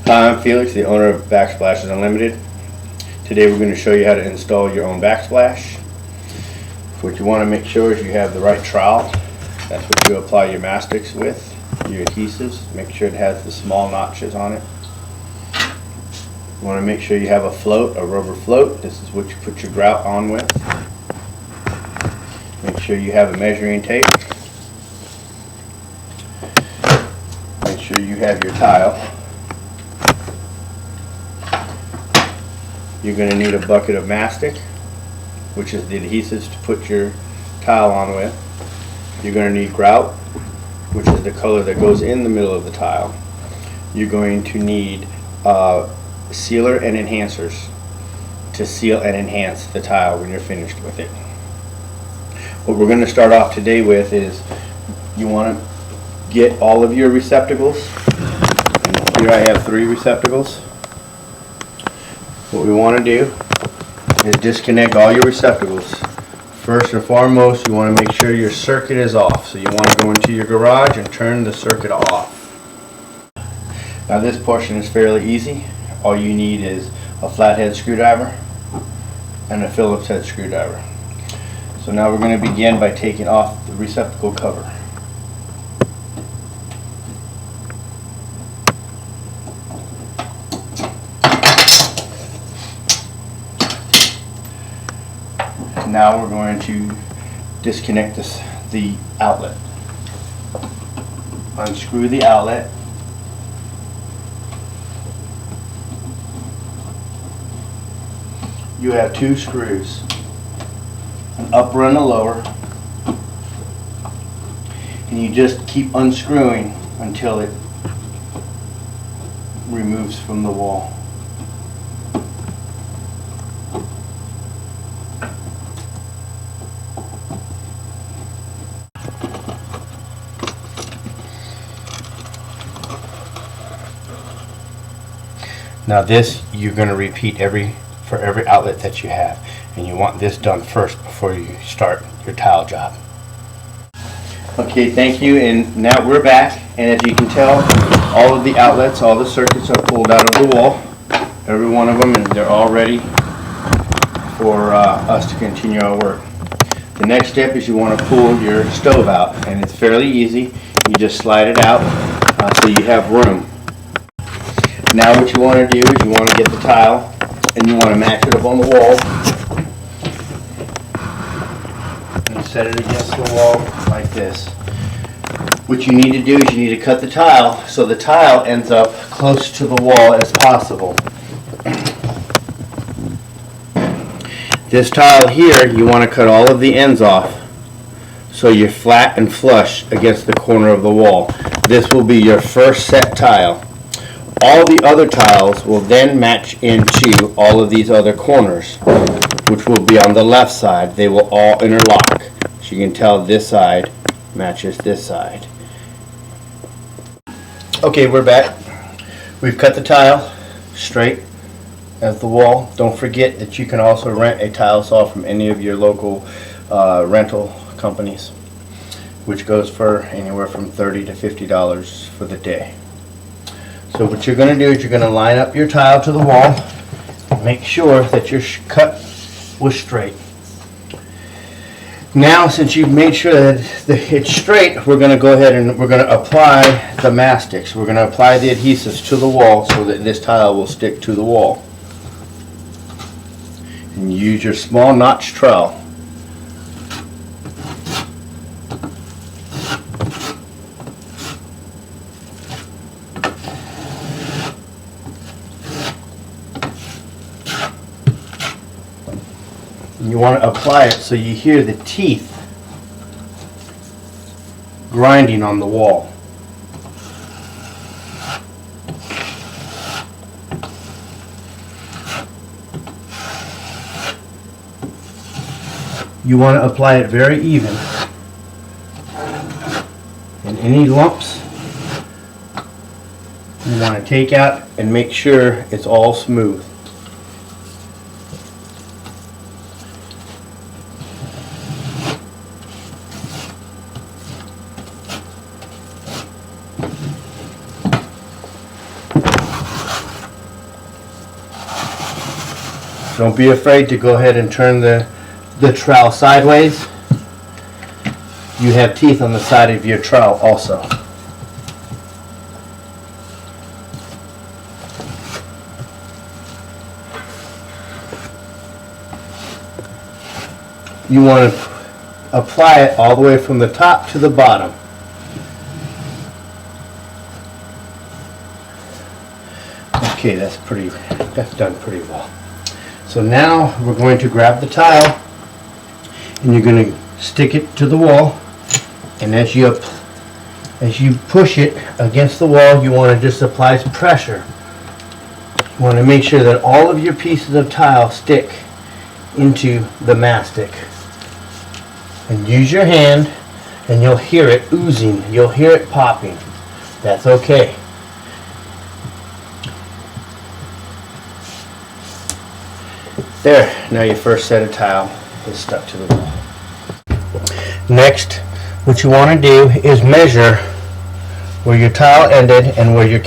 Hi, I'm Felix, the owner of Backsplashes Unlimited. Today we're going to show you how to install your own backsplash. What you want to make sure is you have the right trowel. That's what you apply your mastics with, your adhesives. Make sure it has the small notches on it. You want to make sure you have a float, a rubber float. This is what you put your grout on with. Make sure you have a measuring tape. Make sure you have your tile. You're going to need a bucket of mastic, which is the adhesives to put your tile on with. You're going to need grout, which is the color that goes in the middle of the tile. You're going to need sealer and enhancers to seal and enhance the tile when you're finished with it. What we're going to start off today with is you want to get all of your receptacles. And here I have 3 receptacles. What we want to do is disconnect all your receptacles. First and foremost, you want to make sure your circuit is off. So you want to go into your garage and turn the circuit off. Now this portion is fairly easy. All you need is a flathead screwdriver and a Phillips head screwdriver. So now we're going to begin by taking off the receptacle cover. Now we're going to disconnect the outlet. Unscrew the outlet. You have 2 screws, an upper and a lower, and you just keep unscrewing until it removes from the wall. Now this you're going to repeat for every outlet that you have, and you want this done first before you start your tile job. Okay, thank you, and now we're back, and as you can tell, all of the outlets, all the circuits are pulled out of the wall, every one of them, and they're all ready for us to continue our work. The next step is you want to pull your stove out, and it's fairly easy. You just slide it out so you have room. Now what you want to do is you want to get the tile and you want to match it up on the wall and set it against the wall like this. What you need to do is you need to cut the tile so the tile ends up close to the wall as possible. This tile here, you want to cut all of the ends off so you're flat and flush against the corner of the wall. This will be your first set tile. All the other tiles will then match into all of these other corners, which will be on the left side. They will all interlock. So you can tell this side matches this side. Okay, we're back. We've cut the tile straight as the wall. Don't forget that you can also rent a tile saw from any of your local rental companies, which goes for anywhere from $30 to $50 for the day. So what you're going to do is you're going to line up your tile to the wall. Make sure that your cut was straight. Now, since you've made sure that it's straight, we're going to go ahead and we're going to apply the mastics. We're going to apply the adhesives to the wall so that this tile will stick to the wall. And use your small notch trowel. You want to apply it so you hear the teeth grinding on the wall. You want to apply it very even. And any lumps you want to take out and make sure it's all smooth. Don't be afraid to go ahead and turn the trowel sideways. You have teeth on the side of your trowel also. You want to apply it all the way from the top to the bottom. Okay, that's done pretty well. So now we're going to grab the tile and you're going to stick it to the wall, and as you push it against the wall, you want to just apply some pressure. You want to make sure that all of your pieces of tile stick into the mastic. And use your hand and you'll hear it oozing, you'll hear it popping. That's okay. There, now your first set of tile is stuck to the wall. Next, what you want to do is measure where your tile ended and where your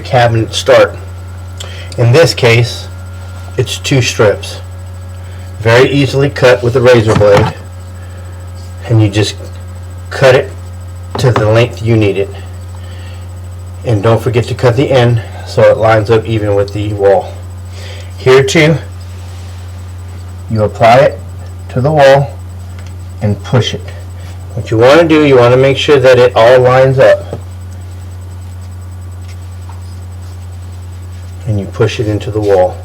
cabinets start. In this case, it's 2 strips. Very easily cut with a razor blade, and you just cut it to the length you need it. And don't forget to cut the end so it lines up even with the wall. Here too, you apply it to the wall and push it. What you want to do, you want to make sure that it all lines up. And you push it into the wall.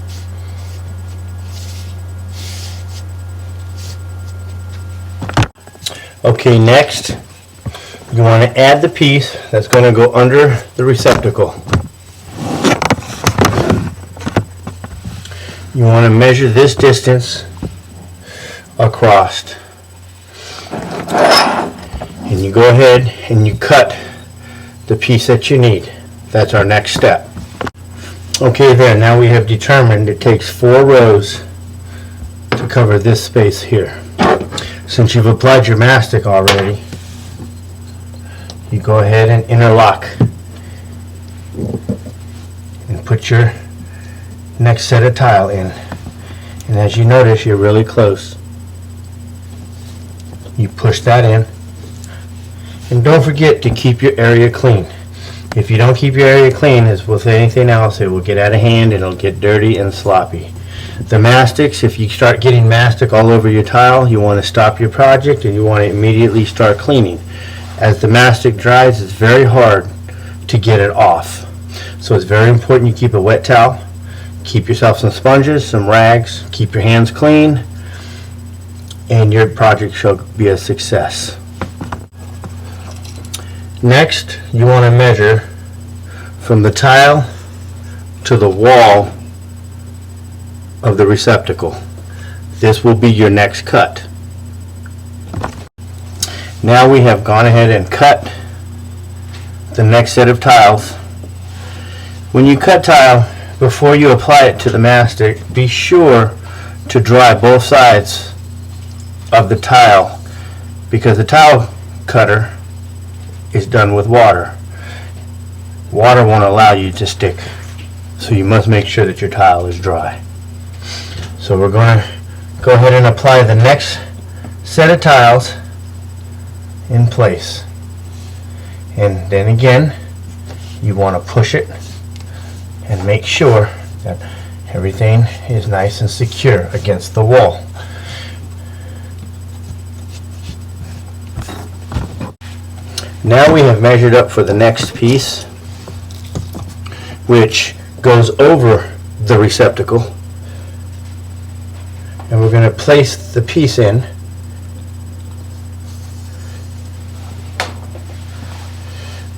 Okay, next, you want to add the piece that's going to go under the receptacle. You want to measure this distance across. And you go ahead and you cut the piece that you need. That's our next step. Okay, then now we have determined it takes 4 rows to cover this space here. Since you've applied your mastic already, you go ahead and interlock and put your next set of tile in. And as you notice, you're really close. You push that in. And don't forget to keep your area clean. If you don't keep your area clean, as with anything else, it will get out of hand and it'll get dirty and sloppy. The mastics, if you start getting mastic all over your tile, you want to stop your project and you want to immediately start cleaning. As the mastic dries, it's very hard to get it off. So it's very important you keep a wet towel. Keep yourself some sponges, some rags, keep your hands clean, and your project shall be a success. Next, you want to measure from the tile to the wall of the receptacle. This will be your next cut. Now we have gone ahead and cut the next set of tiles. When you cut tile, before you apply it to the mastic, be sure to dry both sides of the tile, because the tile cutter is done with water. Water won't allow you to stick, so you must make sure that your tile is dry. So we're going to go ahead and apply the next set of tiles in place. And then again, you want to push it and make sure that everything is nice and secure against the wall. Now we have measured up for the next piece, which goes over the receptacle. And we're going to place the piece in.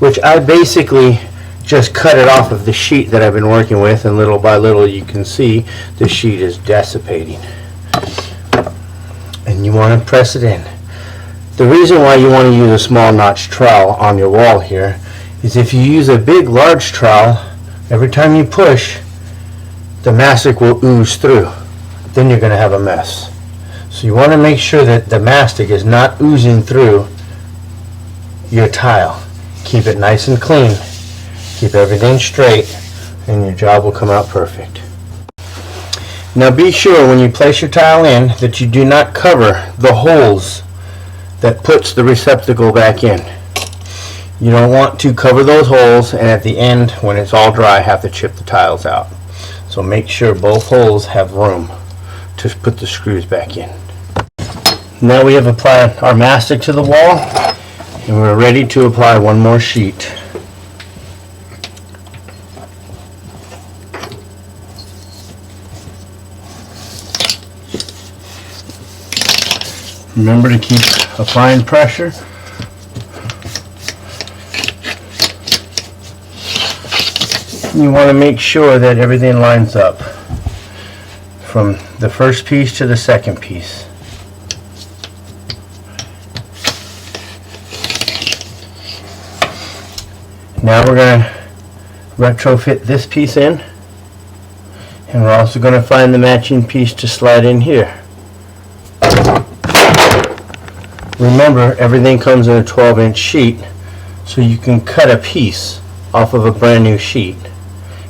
Which I basically just cut it off of the sheet that I've been working with, and little by little you can see the sheet is dissipating. And you want to press it in. The reason why you want to use a small notch trowel on your wall here is if you use a big large trowel, every time you push, the mastic will ooze through. Then you're going to have a mess. So you want to make sure that the mastic is not oozing through your tile. Keep it nice and clean. Keep everything straight, and your job will come out perfect. Now be sure when you place your tile in that you do not cover the holes that puts the receptacle back in. You don't want to cover those holes and at the end when it's all dry have to chip the tiles out. So make sure both holes have room to put the screws back in. Now we have applied our mastic to the wall and we're ready to apply one more sheet. Remember to keep applying pressure. You want to make sure that everything lines up from the first piece to the second piece. Now we're going to retrofit this piece in, and we're also going to find the matching piece to slide in here. Remember, everything comes in a 12-inch sheet, so you can cut a piece off of a brand new sheet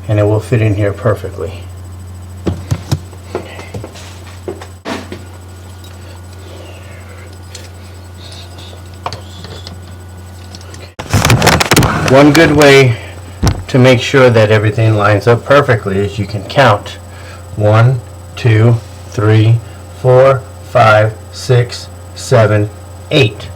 and it will fit in here perfectly. One good way to make sure that everything lines up perfectly is you can count 1, 2, 3, 4, 5, 6, 7, 8.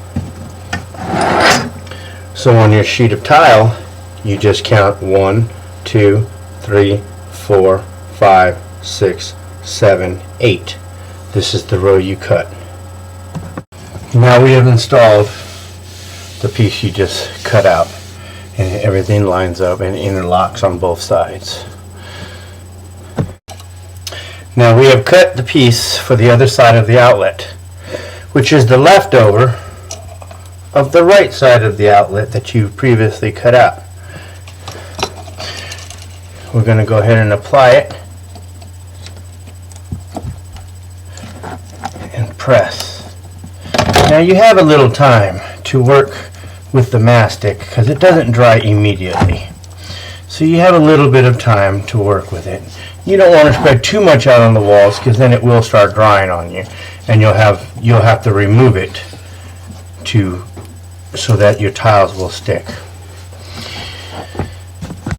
So on your sheet of tile, you just count 1, 2, 3, 4, 5, 6, 7, 8. This is the row you cut. Now we have installed the piece you just cut out, and everything lines up and interlocks on both sides. Now we have cut the piece for the other side of the outlet, which is the leftover of the right side of the outlet that you previously cut out. We're going to go ahead and apply it and press. Now you have a little time to work with the mastic because it doesn't dry immediately. So you have a little bit of time to work with it. You don't want to spread too much out on the walls because then it will start drying on you and you'll have to remove it so that your tiles will stick.